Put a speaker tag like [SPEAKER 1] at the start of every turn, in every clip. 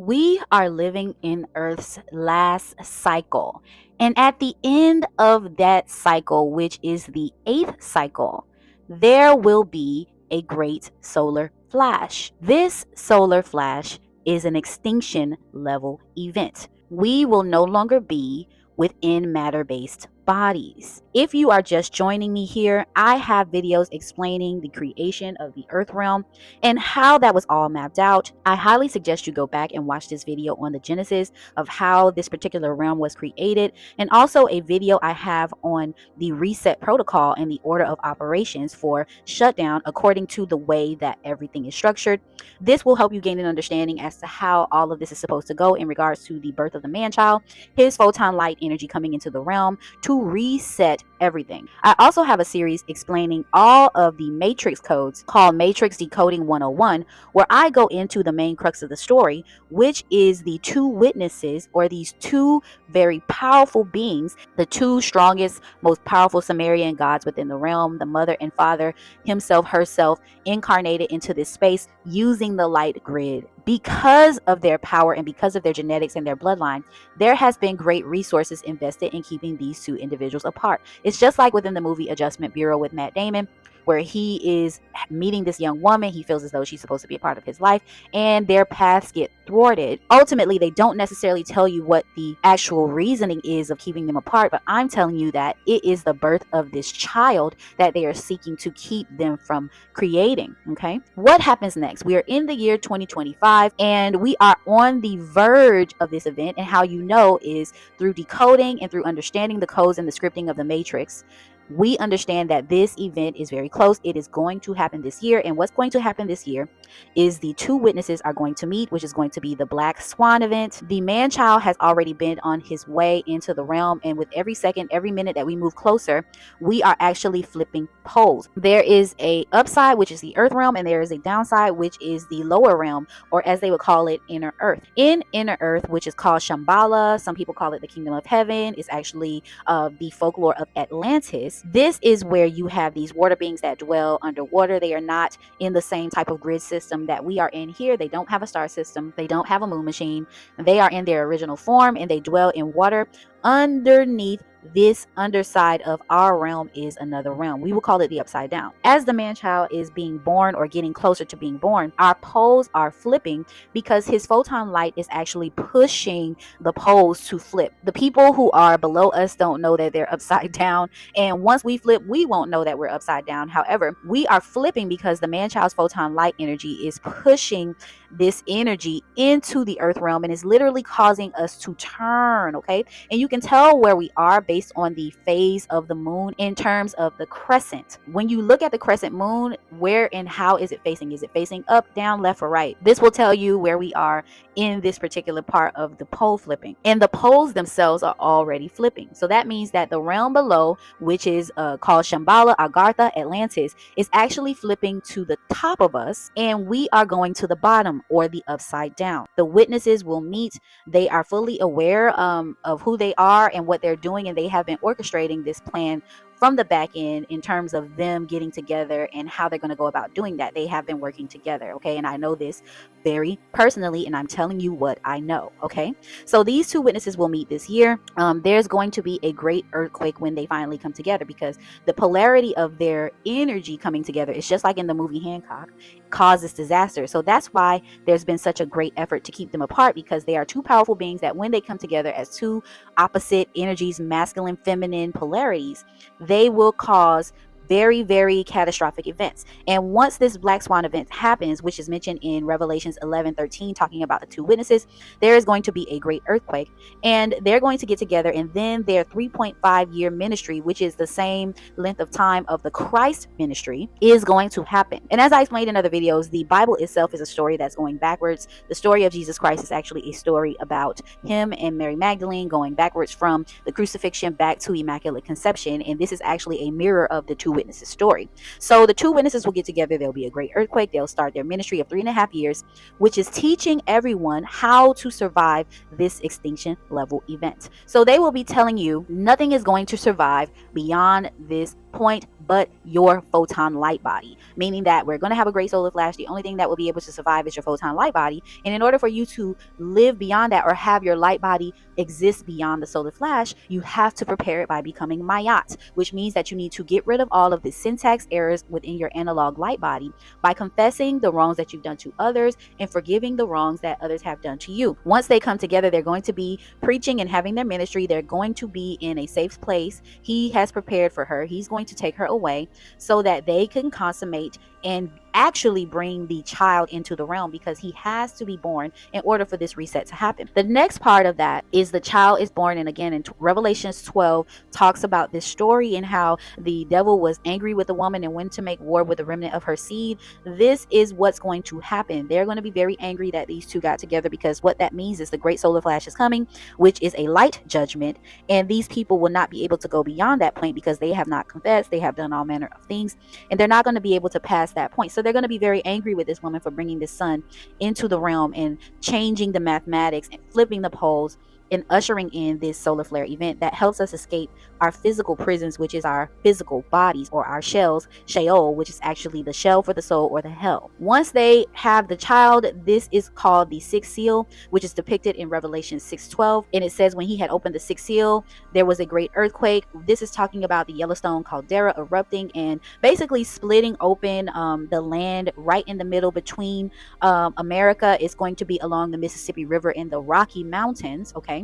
[SPEAKER 1] We are living in Earth's last cycle. And at the end of that cycle, which is the 8th cycle, there will be a great solar flash. This solar flash is an extinction level event. We will no longer be within matter-based bodies. If you are just joining me here, I have videos explaining the creation of the Earth realm and how that was all mapped out. I highly suggest you go back and watch this video on the genesis of how this particular realm was created, and also a video I have on the reset protocol and the order of operations for shutdown according to the way that everything is structured. This will help you gain an understanding as to how all of this is supposed to go in regards to the birth of the man-child, his photon light energy coming into the realm to reset everything. I also have a series explaining all of the matrix codes called Matrix Decoding 101, where I go into the main crux of the story, which is the two witnesses, or these two very powerful beings, the two strongest, most powerful Sumerian gods within the realm, the mother and father, himself, herself, incarnated into this space using the light grid. Because of their power and because of their genetics and their bloodline, there has been great resources invested in keeping these two individuals apart. It's just like within the movie Adjustment Bureau with Matt Damon, where he is meeting this young woman. He feels as though she's supposed to be a part of his life, and their paths get thwarted. Ultimately, they don't necessarily tell you what the actual reasoning is of keeping them apart, but I'm telling you that it is the birth of this child that they are seeking to keep them from creating. Okay, what happens next? We are in the year 2025, and we are on the verge of this event, and how you know is through decoding and through understanding the codes and the scripting of the matrix. We understand that this event is very close. It is going to happen this year. And what's going to happen this year is the two witnesses are going to meet, which is going to be the Black Swan event. The man-child has already been on his way into the realm. And with every second, every minute that we move closer, we are actually flipping poles. There is a upside, which is the Earth realm, and there is a downside, which is the lower realm, or as they would call it, Inner Earth. In Inner Earth, which is called Shambhala, some people call it the Kingdom of Heaven, is actually the folklore of Atlantis. This is where you have these water beings that dwell underwater. They are not in the same type of grid system that we are in here. They don't have a star system. They don't have a moon machine. They are in their original form, and they dwell in water. Underneath this underside of our realm is another realm. We will call it the upside down. As the man-child is being born or getting closer to being born, our poles are flipping because his photon light is actually pushing the poles to flip. The people who are below us don't know that they're upside down, and once we flip, we won't know that we're upside down. However, we are flipping because the man-child's photon light energy is pushing this energy into the earth realm and is literally causing us to turn. Okay, and you can tell where we are based on the phase of the moon in terms of the crescent. When you look at the crescent moon, where and how is it facing? Is it facing up, down, left, or right? This will tell you where we are in this particular part of the pole flipping, and the poles themselves are already flipping. So that means that the realm below, which is called Shambhala, Agartha, Atlantis, is actually flipping to the top of us, and we are going to the bottom, or the upside down. The witnesses will meet. They are fully aware of who they are and what they're doing, and they have been orchestrating this plan from the back end in terms of them getting together and how they're going to go about doing that. They have been working together. Okay, and I know this very personally, and I'm telling you what I know. Okay, so these two witnesses will meet this year. There's going to be a great earthquake when they finally come together, because the polarity of their energy coming together is just like in the movie Hancock, causes disaster. So that's why there's been such a great effort to keep them apart, because they are two powerful beings that when they come together as two opposite energies, masculine, feminine polarities, they will cause very, very catastrophic events. And once this Black Swan event happens, which is mentioned in Revelations 11:13, talking about the two witnesses, there is going to be a great earthquake, and they're going to get together, and then their 3.5-year ministry, which is the same length of time of the Christ ministry, is going to happen. And as I explained in other videos, the Bible itself is a story that's going backwards. The story of Jesus Christ is actually a story about him and Mary Magdalene going backwards from the crucifixion back to Immaculate Conception, and this is actually a mirror of the two witnesses story. So the two witnesses will get together. There'll be a great earthquake. They'll start their ministry of 3.5 years, which is teaching everyone how to survive this extinction level event. So they will be telling you nothing is going to survive beyond this point but your photon light body, meaning that we're going to have a great solar flash. The only thing that will be able to survive is your photon light body. And in order for you to live beyond that, or have your light body exist beyond the solar flash, you have to prepare it by becoming Mayat, which means that you need to get rid of all of the syntax errors within your analog light body by confessing the wrongs that you've done to others and forgiving the wrongs that others have done to you. Once they come together, they're going to be preaching and having their ministry. They're going to be in a safe place. He has prepared for her. He's going to take her away so that they can consummate and actually bring the child into the realm, because he has to be born in order for this reset to happen. The next part of that is the child is born, and again in Revelations 12 talks about this story and how the devil was angry with the woman and went to make war with the remnant of her seed. This is what's going to happen. They're going to be very angry that these two got together, because what that means is the great solar flash is coming, which is a light judgment, and these people will not be able to go beyond that point because they have not confessed. They have done all manner of things, and they're not going to be able to pass that point. So they're going to be very angry with this woman for bringing this son into the realm and changing the mathematics and flipping the poles and ushering in this solar flare event that helps us escape our physical prisons, which is our physical bodies, or our shells, Sheol, which is actually the shell for the soul, or the hell. Once they have the child, this is called the sixth seal, which is depicted in Revelation 6:12, and it says when he had opened the sixth seal, there was a great earthquake. This is talking about the Yellowstone caldera erupting and basically splitting open the land right in the middle between America. Is going to be along the Mississippi River in the Rocky Mountains, okay?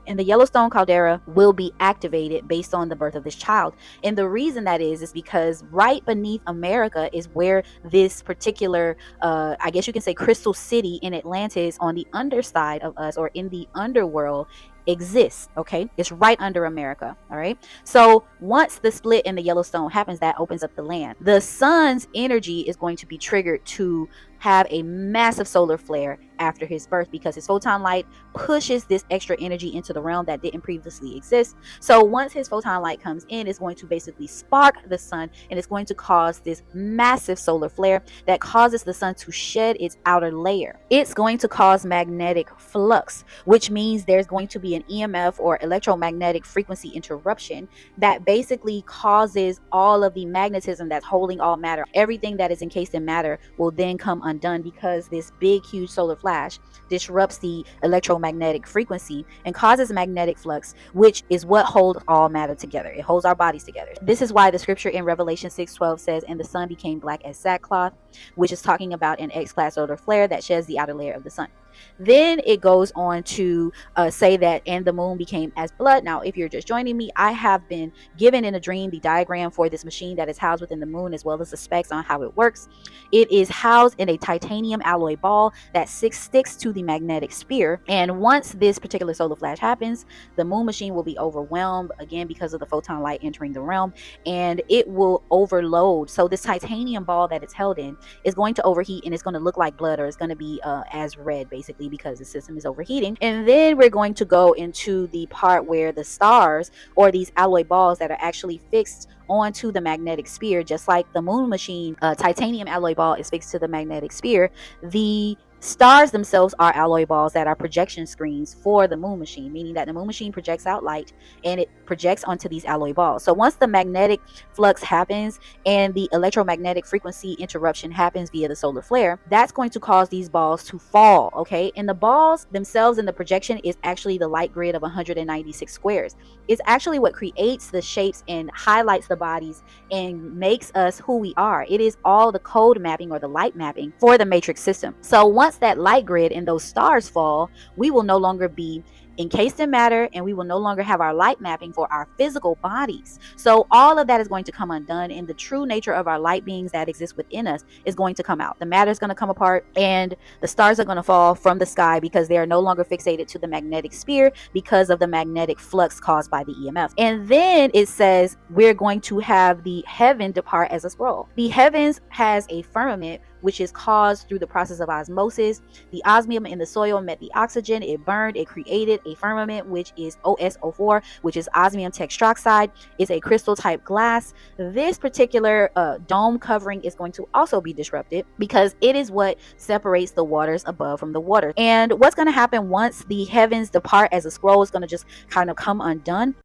[SPEAKER 1] And the Yellowstone caldera will be activated based on the birth of this child. And the reason that is because right beneath America is where this particular, I guess you can say, crystal city in Atlantis, on the underside of us, or in the underworld, exists. Okay, it's right under America. All right, so once the split in the Yellowstone happens, that opens up the land. The sun's energy is going to be triggered to have a massive solar flare after his birth, because his photon light pushes this extra energy into the realm that didn't previously exist. So once his photon light comes in, it's going to basically spark the sun, and it's going to cause this massive solar flare that causes the sun to shed its outer layer. It's going to cause magnetic flux, which means there's going to be an EMF, or electromagnetic frequency interruption, that basically causes all of the magnetism that's holding all matter. Everything that is encased in matter will then come undone, because this big huge solar flash disrupts the electromagnetic frequency and causes magnetic flux, which is what holds all matter together. It holds our bodies together. This is why the scripture in Revelation 6:12 says, and the sun became black as sackcloth, which is talking about an X-class solar flare that sheds the outer layer of the sun. Then it goes on to say that, and the moon became as blood. Now, if you're just joining me, I have been given in a dream the diagram for this machine that is housed within the moon, as well as the specs on how it works. It is housed in a titanium alloy ball that sticks to the magnetic sphere. And once this particular solar flash happens, the moon machine will be overwhelmed again because of the photon light entering the realm, and it will overload. So this titanium ball that it's held in is going to overheat, and it's going to look like blood, or it's going to be as red, basically, because the system is overheating. And then we're going to go into the part where the stars, or these alloy balls that are actually fixed onto the magnetic sphere, just like the moon machine titanium alloy ball is fixed to the magnetic sphere. The stars themselves are alloy balls that are projection screens for the moon machine, meaning that the moon machine projects out light and it projects onto these alloy balls. So once the magnetic flux happens and the electromagnetic frequency interruption happens via the solar flare, that's going to cause these balls to fall. Okay, and the balls themselves in the projection is actually the light grid of 196 squares. It's actually what creates the shapes and highlights the bodies and makes us who we are. It is all the code mapping, or the light mapping, for the matrix system. So once that light grid and those stars fall, we will no longer be encased in matter, and we will no longer have our light mapping for our physical bodies. So all of that is going to come undone, and the true nature of our light beings that exist within us is going to come out. The matter is going to come apart, and the stars are going to fall from the sky, because they are no longer fixated to the magnetic sphere because of the magnetic flux caused by the EMF. And then it says we're going to have the heaven depart as a scroll. The heavens has a firmament which is caused through the process of osmosis. The osmium in the soil met the oxygen, it burned, it created a firmament, which is OSO4, which is osmium tetroxide. It's a crystal type glass. This particular dome covering is going to also be disrupted, because it is what separates the waters above from the water. And what's going to happen once the heavens depart as a scroll is going to just kind of come undone.